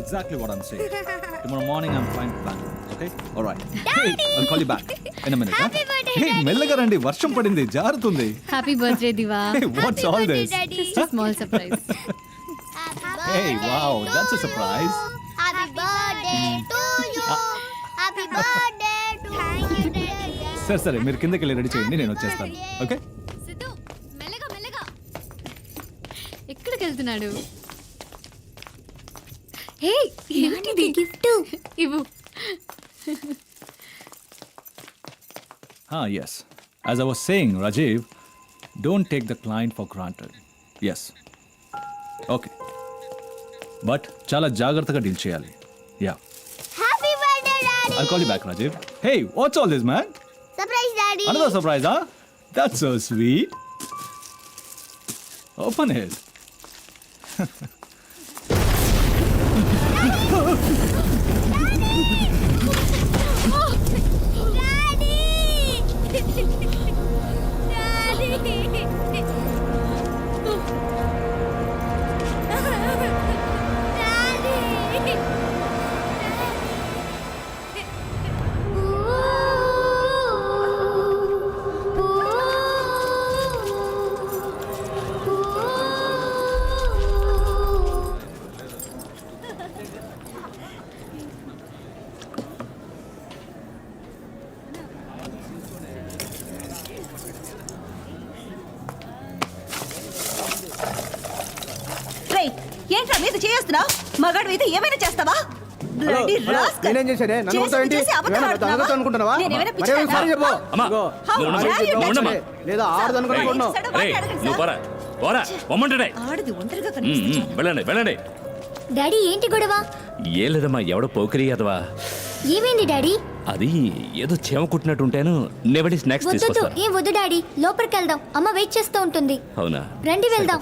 exactly what I'm saying. Tomorrow morning I'm flying to Bangalore. Okay? All right. Hey, I'll call you back in a minute. Happy birthday, Hey, Daddy. మెల్లగా రండి, వర్షం పడింది, జారుతుంది. Happy birthday Diva. Hey, what's all this? Small surprise. Hey, wow, that's a surprise. Happy birthday to you. Happy birthday to you. సరే మీరు కిందకి వెళ్ళి ready చేయండి, నేను వచ్చేస్తాను. ఓకే? సిద్ధు మెల్లగా మెల్లగా. ఎక్కడికి వెళ్తున్నాడు? హే, ఏంటిది గిఫ్ట్? ఇవ్వు. Yes. As I was saying, Rajiv, don't take the client for granted. Yes. Okay. But చాలా జాగ్రత్తగా డీల్ చేయాలి. Yeah. Happy birthday, Daddy. I'll call you back, Rajiv. Hey, what's all this, man? Surprise, Daddy. Another surprise, huh? That's so sweet. Open it. ఏంట్రా మీద చేస్తున్నావు? మగాడు మీద ఏమైనా చేస్తావా? Bloody rascal. నేనేం చేశానే? నన్ను కొడతావు ఏంటి? ఏమైనా అనుకుంటున్నావా? నేనేమైనా మరే సారీ చెప్పు. అమ్మా, ఇగో, నువ్వు ఆడది ఉండమ్మా. చెప్పు. ఉండమ్మా. లేదా ఆడది అనుకుంటున్నావు. రేయ్, నువ్వు పోరా పోరా పొమ్మంటాడే. ఆడది ఒంటరిగా కనిపిస్తుంది. వెళ్ళండి వెళ్ళండి. డాడీ ఏంటి గొడవ? ఏం లేదమ్మా, ఎవడో పోకరి అదవా. ఏమైంది డాడీ? అది ఏదో చీమ కుట్టినట్టుంటాను. నెవడి స్నాక్స్ వద్దు తీసుకొస్తా. ఏం వద్దు డాడీ, లోపలికి వెళ్దాం, అమ్మ వెయిట్ చేస్తూ ఉంటుంది. అవునా? రండి వెళ్దాం.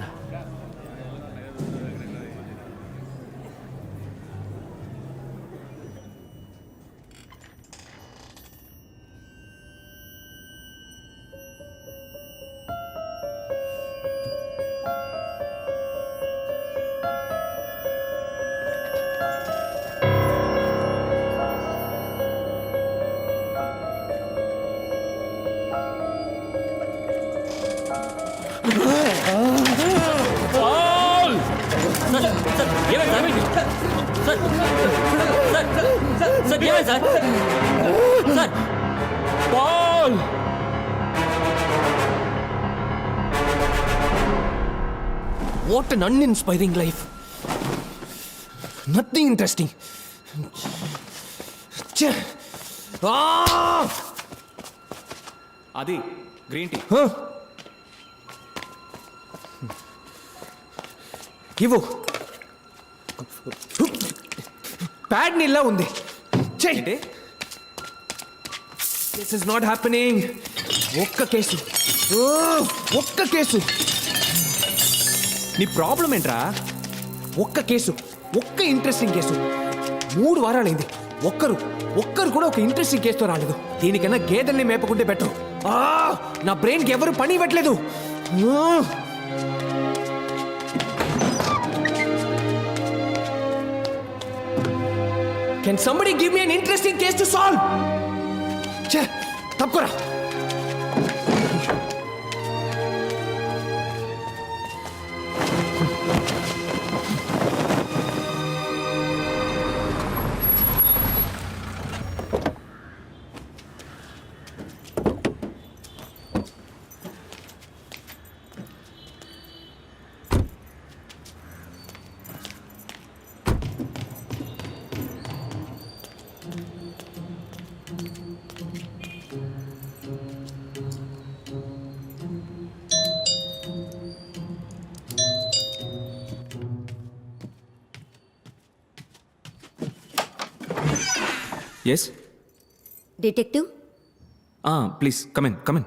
What an uninspiring life. Nothing interesting. అది గ్రీన్ టీ. ఇవ్వు. ప్యాడ్ నీళ్ళ ఉంది. చెయ్యి. This is not happening. ఒక్క కేసు. నీ ప్రాబ్లం ఏంట్రా? ఒక్క కేసు, ఒక్క ఇంట్రెస్టింగ్ కేసు. 3 వారాలైంది, ఒక్కరు కూడా ఒక ఇంట్రెస్టింగ్ కేసుతో రాలేదు. దీనికన్నా గేదెల్ని మేపకుంటే బెటర్. నా బ్రెయిన్కి ఎవరు పని ఇవ్వట్లేదు. Can somebody give me an interesting case to solve? ఛే, తప్పుకోరా. Yes? Detective, Please, come in.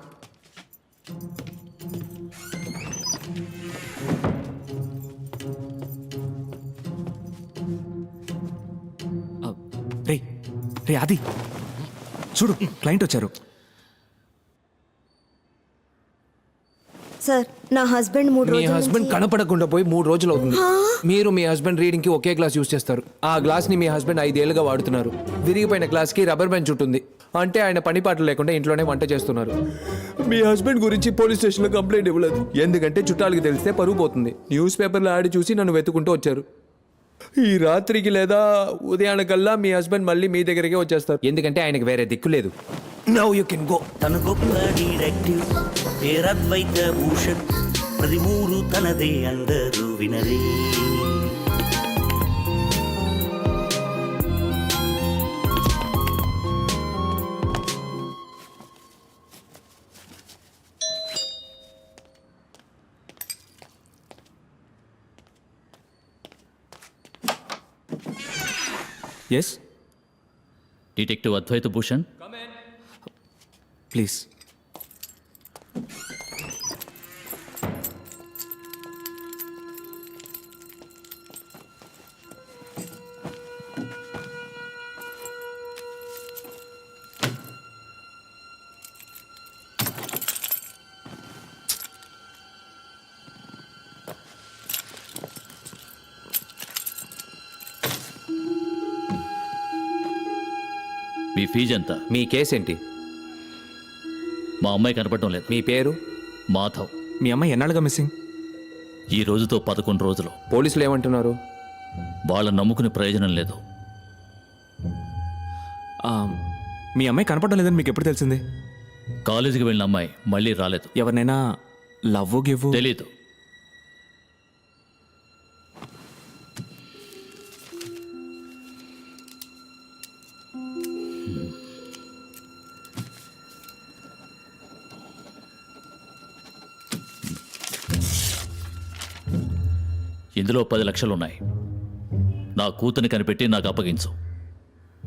రే ఆది, చూడు క్లయింట్ వచ్చారు. సార్ నా హస్బెండ్ 3 మీ రోజుల హస్బెండ్ నుంచి- కనపడకుండా పోయి 3 రోజులు అవుతుంది మీరు మీ హస్బెండ్ రీడింగ్ కి ఒకే గ్లాస్ యూస్ చేస్తారు. ఆ గ్లాస్ ని మీ హస్బెండ్ 5 ఏళ్లుగా వాడుతున్నారు. విరిగిపోయిన గ్లాస్ కి రబ్బర్ బ్యాండ్ చుట్టుంది. అంటే ఆయన పని పాటలు లేకుండా ఇంట్లోనే వంట చేస్తున్నారు. మీ హస్బెండ్ గురించి పోలీస్ స్టేషన్ లో కంప్లైంట్ ఇవ్వలేదు, ఎందుకంటే చుట్టాలకి తెలిస్తే పరువు పోతుంది. న్యూస్ పేపర్లో యాడ్ చూసి నన్ను వెతుకుంటూ వచ్చారు. ఈ రాత్రికి లేదా ఉదయానికల్లా మీ హస్బెండ్ మళ్ళీ మీ దగ్గరికి వచ్చేస్తారు, ఎందుకంటే ఆయనకి వేరే దిక్కు లేదు. Now you can go. తన గొప్ప డిటెక్టివ్ పేరద్వైత భూషణ్, ప్రతి మూడు తనదే అందరూ వినరే. Yes detective Advaita Bhushan. Please. మీ ఫీజు ఎంత? మీ కేసు ఏంటి? మా అమ్మాయి కనపడటం లేదు. మీ పేరు? మాధవ్. మీ అమ్మాయి ఎన్నాళ్ళుగా మిస్సింగ్? ఈ రోజుతో 11 రోజులు. పోలీసులు ఏమంటున్నారు? వాళ్ళని నమ్ముకునే ప్రయోజనం లేదు. మీ అమ్మాయి కనపడడం లేదని మీకు ఎప్పుడు తెలిసింది? కాలేజీకి వెళ్ళిన అమ్మాయి మళ్ళీ రాలేదు. ఎవరినైనా లవ్ గివ్వు? తెలీదు. ఇందులో 10 లక్షలు ఉన్నాయి. నా కూతుని కనిపెట్టి నాకు అప్పగించు.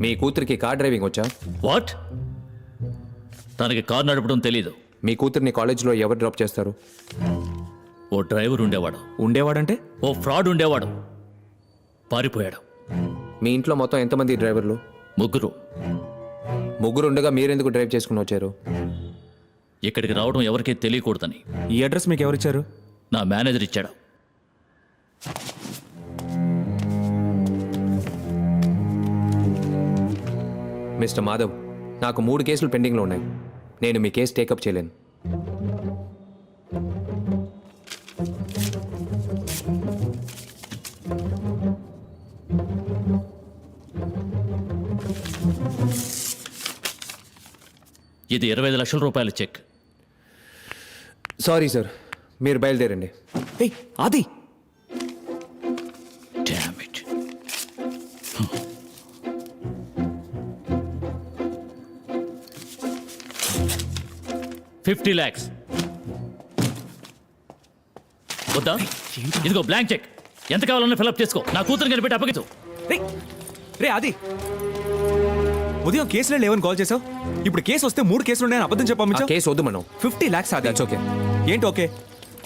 మీ కూతురికి కార్ డ్రైవింగ్ వచ్చా? వాట్? తనకి కారు నడపడం తెలీదు. మీ కూతుర్ని కాలేజీలో ఎవరు డ్రాప్ చేస్తారు? ఓ డ్రైవర్ ఉండేవాడు. ఉండేవాడంటే? ఓ ఫ్రాడ్ ఉండేవాడు, పారిపోయాడు. మీ ఇంట్లో మొత్తం ఎంతమంది డ్రైవర్లు? 3. ముగ్గురు ఉండగా మీరెందుకు డ్రైవ్ చేసుకుని వచ్చారు? ఇక్కడికి రావడం ఎవరికీ తెలియకూడదని. ఈ అడ్రస్ మీకు ఎవరిచ్చారు? నా మేనేజర్ ఇచ్చాడు. మిస్టర్ మాధవ్, నాకు 3 కేసులు పెండింగ్లో ఉన్నాయి. నేను మీ కేసు టేకప్ చేయలేను. ఇది 25 లక్షల రూపాయల చెక్. సారీ సార్, మీరు బయలుదేరండి. ఏయ్ ఆది, Damn it. 50 lakhs. వద్దా? ఇదిగో బ్లాంక్ చెక్. ఎంత కావాలన్నా ఫిల్అప్ చేసుకో. నా కూతురు కనిపెట్టి అప్పగించు. రే ఆది, ఉదయం కేసులో లేవని కాల్ చేసావు. ఇప్పుడు కేసు వస్తే 3 కేసులు ఉన్నాయని అబద్ధం ఆ చెప్పాము. కేసు వద్దు మనం. 50 lakhs ఆది. That's okay. ఏంటి ఓకే?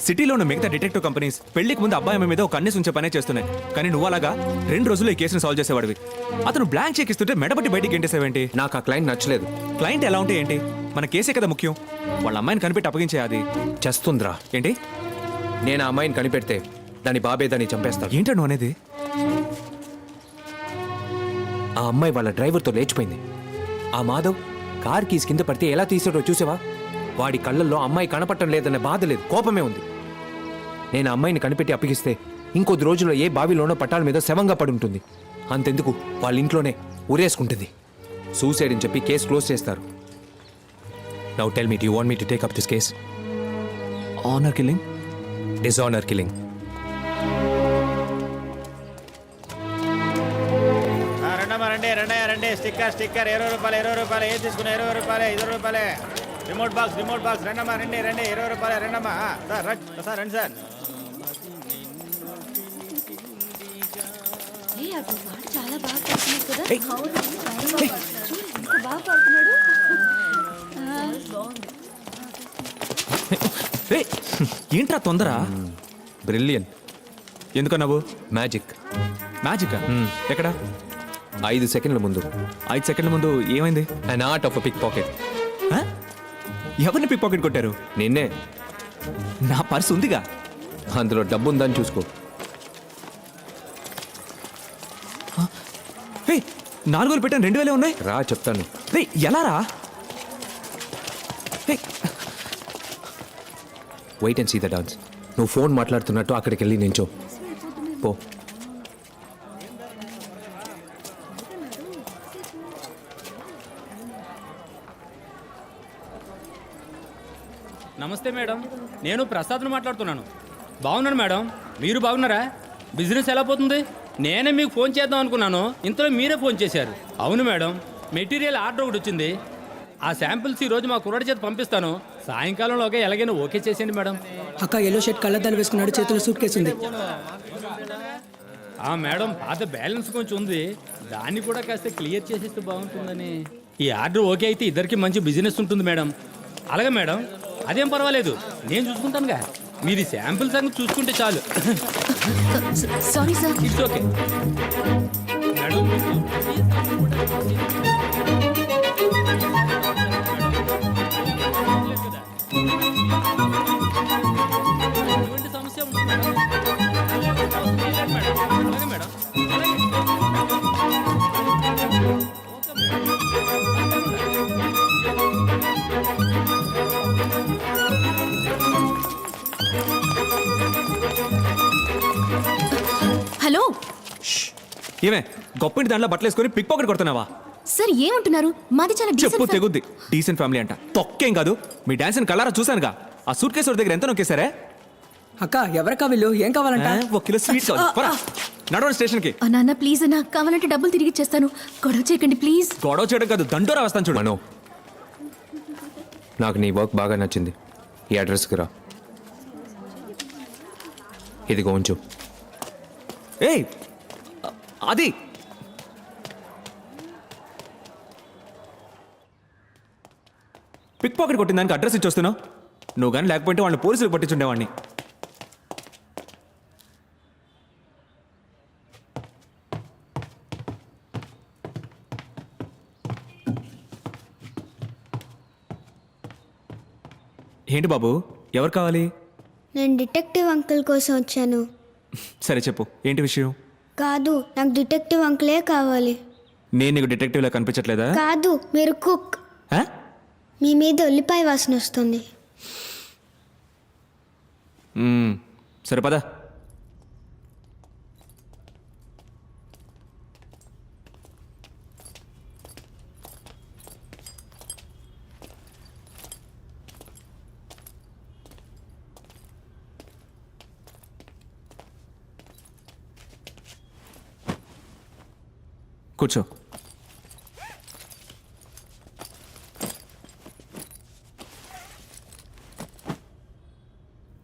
సిటీలో ఉన్న మిగతా డిటెక్టివ్ కంపెనీస్ పెళ్లికి ముందు అబ్బాయి అమ్మాయి మీద ఒక కన్నేసి ఉంచే పనే చేస్తున్నాయి. కానీ నువ్వు అలాగా 2 రోజుల్లో ఈ కేసుని సాల్వ్ చేసేవాడివి. అతను బ్లాంక్ చెక్ ఇస్తుంటే మెడబట్టి బయటికి గెంటేసావేంటి? నాకు ఆ క్లయింట్ నచ్చలేదు. క్లయింట్ ఎలా ఉంటే ఏంటి? మన కేసే కదా ముఖ్యం. వాళ్ళ అమ్మాయిని కనిపెట్టి అప్పగించే అది. చేస్తుందిరా. ఏంటి? నేను ఆ అమ్మాయిని కనిపెడితే దాని బాబే దాన్ని చంపేస్తాడు. ఏంటో నువ్వు అనేది? ఆ అమ్మాయి వాళ్ళ డ్రైవర్తో లేచిపోయింది. ఆ మాధవ్ కార్ కీస్ కింద పడితే ఎలా తీసాడో చూసావా? వాడి కళ్ళల్లో అమ్మాయి కనపడటం లేదనే బాధ లేదు, కోపమే ఉంది. నేను ఆ అమ్మాయిని కనిపెట్టి అప్పగిస్తే ఇంకొద్ది రోజుల్లో ఏ బావిలోనో పట్టాల మీద శవంగా పడి ఉంటుంది. అంతెందుకు, వాళ్ళ ఇంట్లోనే ఉరేసుకుంటుంది. సూసైడ్ అని చెప్పి కేసు క్లోజ్ చేస్తారు. Now tell me, do you want me to take up this case? Honour killing? Dishonour killing. రండి స్టిక్కర్ 20 రూపాయలు ఏది తీసుకున్నా 20 రూపాయలు 20 రూపాయలే. రిమోట్ బాక్స్ రండమ్మా, రండి 20 రూపాయలు రండమ్మా. సార్ రండి సార్. చాలా బాగా పాడుతున్నాడు కదా. ఏయ్, ఎంత బాగా పాడుతున్నాడు. ఏయ్, ఏంట్రా తొందర? బ్రిలియన్. ఎందుకన్నావు? మ్యాజిక్. మ్యాజికా? ఎక్కడ? 5 సెకండ్ల ముందు. 5 సెకండ్ల ముందు ఏమైంది? An art of a pickpocket. ఎవరిని పిక్ పాకెట్ కొట్టారు? నిన్నే. నా పర్స్ ఉందిగా. అందులో డబ్బు ఉందని చూసుకో. హే, 4,000 పెట్టాను, 2,000 ఉన్నాయి. రా చెప్తాను. రే ఎలా రా? Hey, wait and see the dance. నువ్వు ఫోన్ మాట్లాడుతున్నట్టు అక్కడికి వెళ్ళి నించో పో. నమస్తే మేడం, నేను ప్రసాద్ను మాట్లాడుతున్నాను. బాగున్నాను మేడం, మీరు బాగున్నారా? బిజినెస్ ఎలా పోతుంది? నేనే మీకు ఫోన్ చేద్దాం అనుకున్నాను, ఇంతలో మీరే ఫోన్ చేశారు. అవును మేడం, మెటీరియల్ ఆర్డర్ ఒకటి వచ్చింది. ఆ శాంపిల్స్ ఈరోజు మా కుర్రాడి చేతి పంపిస్తాను. సాయంకాలంలోగా ఎలాగైనా ఓకే చేసేయండి మేడం. అక్క ఎల్లో షర్ట్ కళ్ళద్దాలు వేసుకున్నాడు, చేతిలో సూట్ కేసు ఉంది. మేడం, పాత బ్యాలెన్స్ కొంచెం ఉంది, దాన్ని కూడా కాస్త క్లియర్ చేసేస్తే బాగుంటుందని. ఈ ఆర్డర్ ఓకే అయితే ఇద్దరికి మంచి బిజినెస్ ఉంటుంది మేడం. అలాగే మేడం, అదేం పర్వాలేదు, నేను చూసుకుంటానుగా. మీరు శాంపిల్ సంగతి చూసుకుంటే చాలు. Sorry sir. It's okay madam. ఎటువంటి సమస్య ఉంటుంది మేడం? అలాగే మేడం, అలాగే. హలో ఏమే గొప్పింటి దాంట్లో బట్టలు వేసుకొని పిక్ పాకెట్ కొడుతున్నావా? సార్, ఏమంటున్నారు? మాది చాలా చెప్పు decent తెగుద్ది. డీసెంట్ ఫ్యామిలీ అంట, తొక్కేం కాదు. మీ డాన్స్ కలరా చూశానుగా. ఆ సూట్ కేసు దగ్గర ఎంత నొక్కేశారే? అక్క ఎవరక్క వీళ్ళు, ఏం కావాలంట? 1 కిలో స్వీట్స్ నడవండి స్టేషన్కి. నాన్న ప్లీజ్ అన్న, కావాలంటే డబ్బులు తిరిగి ఇచ్చేస్తాను. గొడవ చేయకండి ప్లీజ్. గొడవ చేయడం కాదు, దండోరా వస్తాను చూడు. మనో, నాకు నీ వర్క్ బాగా నచ్చింది. ఈ అడ్రస్కి రా. ఇదిగో ఉంచు. ఏయ్ అది పిక్ పాకెట్ కొట్టిన దానికి అడ్రస్ ఇచ్చి వస్తున్నావు. నువ్వు కానీ లేకపోతే వాళ్ళని పోలీసులకు పట్టించుండేవాడిని. ఏంటి బాబు, ఎవరు కావాలి? నేను డిటెక్టివ్ అంకుల్ కోసం వచ్చాను. సరే చెప్పు, ఏంటి విషయం? కాదు, నాకు డిటెక్టివ్ అంకులే కావాలి. నేను నీకు డిటెక్టివ్లా కనిపించట్లేదా? కాదు, మీరు కుక్. ఆ? మీ మీద ఉల్లిపాయ వాసన వస్తుంది. సరే పద. కూర్చో.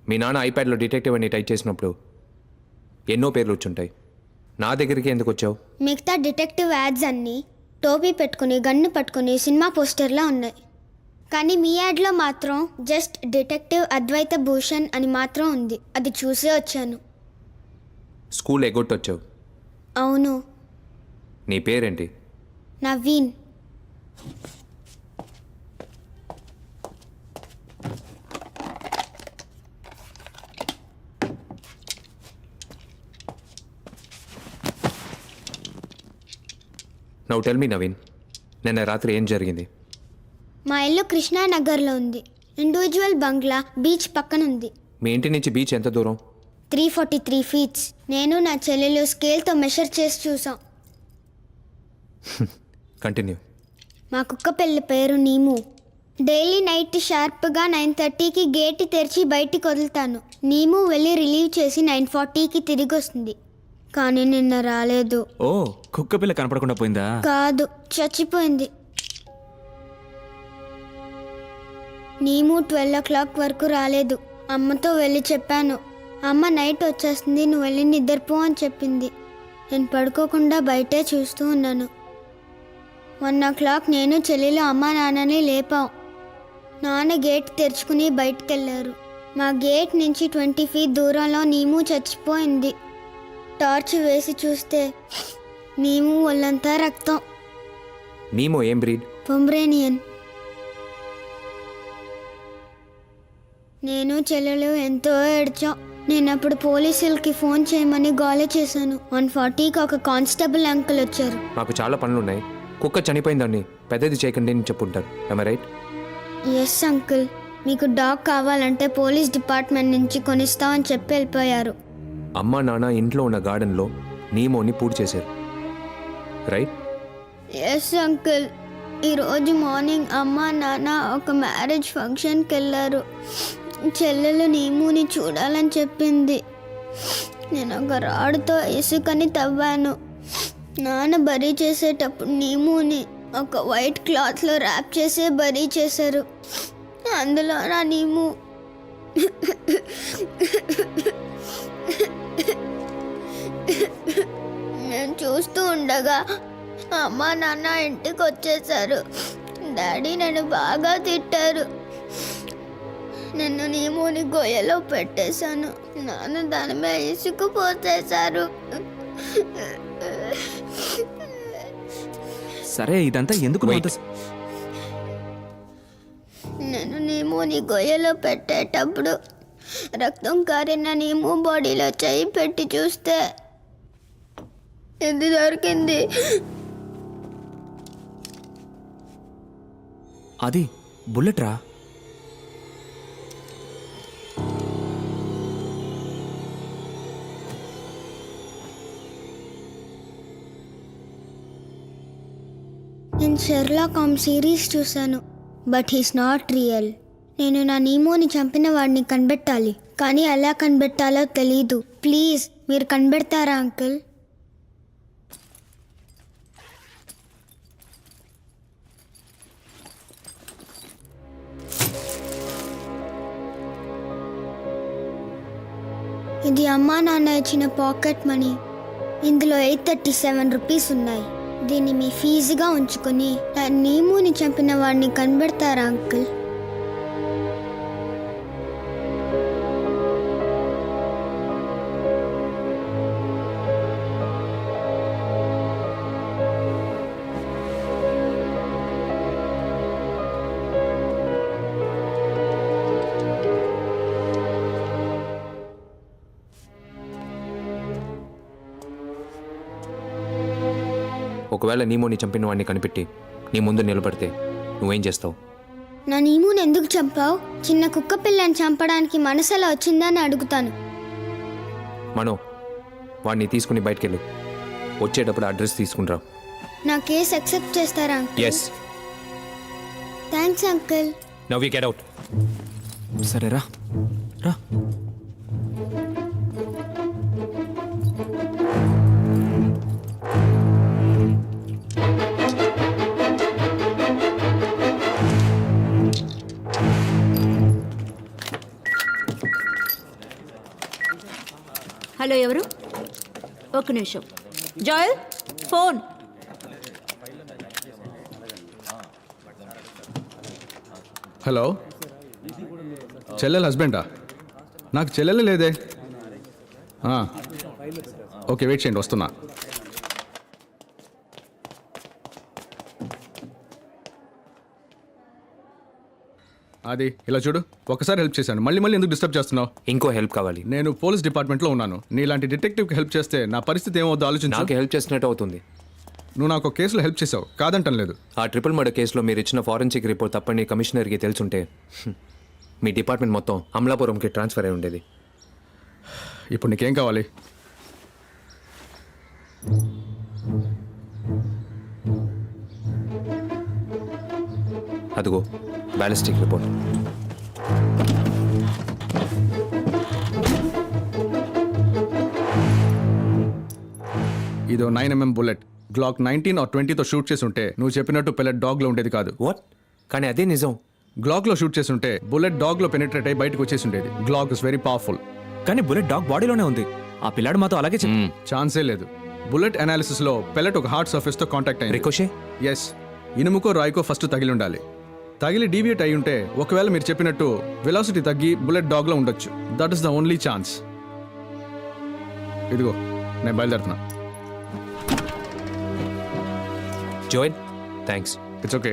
మీ నాన్న ఐప్యాడ్లో డిటెక్టివ్ అని టైప్ చేసినప్పుడు ఎన్నో పేర్లు వచ్చుంటాయి. నా దగ్గరికి ఎందుకు వచ్చావు? మిగతా డిటెక్టివ్ యాడ్స్ అన్నీ టోపీ పెట్టుకుని గన్ను పట్టుకుని సినిమా పోస్టర్లా ఉన్నాయి. కానీ మీ యాడ్లో మాత్రం జస్ట్ డిటెక్టివ్ అద్వైత భూషణ్ అని మాత్రం ఉంది. అది చూసే వచ్చాను. స్కూల్ ఎగ్గొట్టొచ్చావు. అవును. నీ పేరేంటి? Naveen. Now tell me Naveen, నిన్న రాత్రి ఏం జరిగింది? మా ఇల్లు కృష్ణానగర్లో ఉంది. ఇండివిజువల్ బంగ్లా బీచ్ పక్కన ఉంది. మీ ఇంటి నుంచి బీచ్ ఎంత దూరం? 343 ఫీట్స్. నేను నా చెల్లెలు స్కేల్తో మెషర్ చేసి చూసాం. కంటిన్యూ. మా కుక్క పిల్ల పేరు నీము. డైలీ నైట్ షార్ప్గా 9:30కి గేట్ తెరిచి బయటికి వదులుతాను. నీము వెళ్ళి రిలీవ్ చేసి 9:40కి తిరిగి వస్తుంది. కానీ నిన్న రాలేదు. ఓ, కుక్క పిల్ల కనపడకుండా పోయిందా? కాదు, చచ్చిపోయింది. నీము 12 o'clock వరకు రాలేదు. అమ్మతో వెళ్ళి చెప్పాను. అమ్మ నైట్ వచ్చేస్తుంది, నువ్వు వెళ్ళి నిద్రపో అని చెప్పింది. నేను పడుకోకుండా బయటే చూస్తూ ఉన్నాను. 1 o'clock నేను చెల్లెలు అమ్మ నాన్నని లేపాం. నాన్న గేట్ తెరుచుకుని బయటకెళ్ళారు. మా గేట్ నుంచి 20 feet దూరంలో నీము చచ్చిపోయింది. టార్చ్ వేసి చూస్తే నీము ఒళ్ళంతా రక్తం. నీమో ఏం బ్రీడ్? పొమ్రేనియన్. నేను చెల్లెలు ఎంతో ఏడ్చాం. నేను అప్పుడు పోలీసులకి ఫోన్ చేయమని గోల చేశాను. 140కి ఒక కానిస్టేబుల్ అంకుల్ వచ్చారు. నాకు చాలా పనులున్నాయి. కుక్క చనిపోయిందని పెద్దది చేయకండి అని చెప్పుంటారు. రైట్? ఎస్ అంకుల్, మీకు డాగ్ కావాలంటే పోలీస్ డిపార్ట్మెంట్ నుంచి కొనిస్తామని చెప్పి వెళ్ళిపోయారు. అమ్మ నాన్న ఇంట్లో ఉన్న గార్డెన్లో నీమోని పూడి చేశారు. రైట్? ఎస్ అంకుల్, ఈరోజు మార్నింగ్ అమ్మ నాన్న ఒక మ్యారేజ్ ఫంక్షన్కి వెళ్ళారు. చెల్లెలు నీముని చూడాలని చెప్పింది. నేను ఒక రాడుతో ఇసుకని తవ్వాను. నాన్న బరీ చేసేటప్పుడు నీముని ఒక వైట్ క్లాత్లో ర్యాప్ చేసి బరీ చేశారు. అందులో నా నీము నేను చూస్తూ ఉండగా అమ్మ నాన్న ఇంటికి వచ్చేసారు. డాడీ నన్ను బాగా తిట్టారు. నన్ను నీముని గొయ్యలో పెట్టేశాను. నాన్న దాని మీద ఇసుక పోసేశారు. సరే ఇదంతా ఎందుకు Wait. నేను నీముని గొయ్యలో పెట్టేటప్పుడు రక్తం కారిన నీము బాడీలో చేయి పెట్టి చూస్తే ఇది దొరికింది. అది బుల్లెట్ రా. నేను షెర్లాక్ హోమ్స్ సిరీస్ చూశాను, బట్ హీస్ నాట్ రియల్. నేను నా నీమోని చంపిన వాడిని కనిపెట్టాలి, కానీ ఎలా కనిపెట్టాలో తెలీదు. ప్లీజ్ మీరు కనిపెడతారా అంకుల్? ఇది అమ్మా నాన్న ఇచ్చిన పాకెట్ మనీ. ఇందులో 837 రూపీస్ ఉన్నాయి. దీన్ని మీ ఫీజుగా ఉంచుకొని నా నీముని చంపిన వాడిని కనబెడతారా అంకుల్? ఒకవేళ నీమోని చంపిన వాడిని కనిపెట్టి నీ ముందు నిలబడితే నువ్వేం చేస్తావు? నా నీముని ఎందుకు చంపావు? చిన్న కుక్క పిల్లని చంపడానికి మనసు ఎలా వచ్చిందని అడుగుతాను. మనో, వాడిని తీసుకుని బయటకెళ్ళు. వచ్చేటప్పుడు అడ్రస్ తీసుకుంటా. నా కేసు యాక్సెప్ట్ చేస్తారా uncle? Yes. Thanks uncle. Now you get out. సరే రా రా. హలో, ఎవరు? ఒక్క నిమిషం. జాయల్, ఫోన్. హలో, చెల్లెల హస్బెండా? నాకు చెల్లెలు లేదే. ఓకే, వెయిట్ చేయండి, వస్తున్నా. అది ఇలా చూడు, ఒకసారి హెల్ప్ చేశాను, మళ్ళీ మళ్ళీ ఎందుకు డిస్టర్బ్ చేస్తున్నావు? ఇంకో హెల్ప్ కావాలి. నేను పోలీస్ డిపార్ట్మెంట్లో ఉన్నాను. నీలాంటి డిటెక్టివ్కి హెల్ప్ చేస్తే నా పరిస్థితి ఏమవుతుందో ఆలోచించు. నాకు హెల్ప్ చేసినట్టు అవుతుంది. నువ్వు నాకు ఒక కేసులో హెల్ప్ చేసావు, కాదంటం లేదు. ఆ ట్రిపుల్ మర్డర్ కేసులో మీరు ఇచ్చిన ఫారెన్సిక్ రిపోర్ట్ తప్పని కమిషనర్కి తెలుసుంటే మీ డిపార్ట్మెంట్ మొత్తం అమలాపురంకి ట్రాన్స్ఫర్ అయి ఉండేది. ఇప్పుడు నీకేం కావాలి? అదిగో బ్యాలిస్టిక్ రిపోర్ట్. ఇదో 9mm బుల్లెట్. గ్లాక్ 19 or 20తో షూట్ చేసి ఉంటే నువ్వు చెప్పినట్టు పెల్లెట్ డాగ్లో ఉండేది కాదు. వాట్? కానీ అదే నిజం. గ్లాక్లో షూట్ చేసి ఉంటే బుల్లెట్ డాగ్లో పెనిట్రేట్ అయ్యి బయటకు వచ్చేసి ఉండేది. Glock is very powerful. కానీ బుల్లెట్ డాగ్ బాడీలోనే ఉంది. ఆ పిల్లాడు మాతో అలాగే ఛాన్సే లేదు. బుల్లెట్ అనాలిసిస్లో పెల్లెట్ ఒక హార్డ్ సర్ఫేస్తో కాంటాక్ట్ అయింది. రికోషే? ఎస్. ఇనుముకో రాయికో ఫస్ట్ తగిలి ఉండాలి. తగిలి డీవియేట్ అయి ఉంటే ఒకవేళ మీరు చెప్పినట్టు వెలాసిటీ తగ్గి బుల్లెట్ డాగ్లో ఉండొచ్చు. That is the only chance. ఇదిగో నేను బయలుదేరుతున్నా. జోయల్, థ్యాంక్స్. It's okay.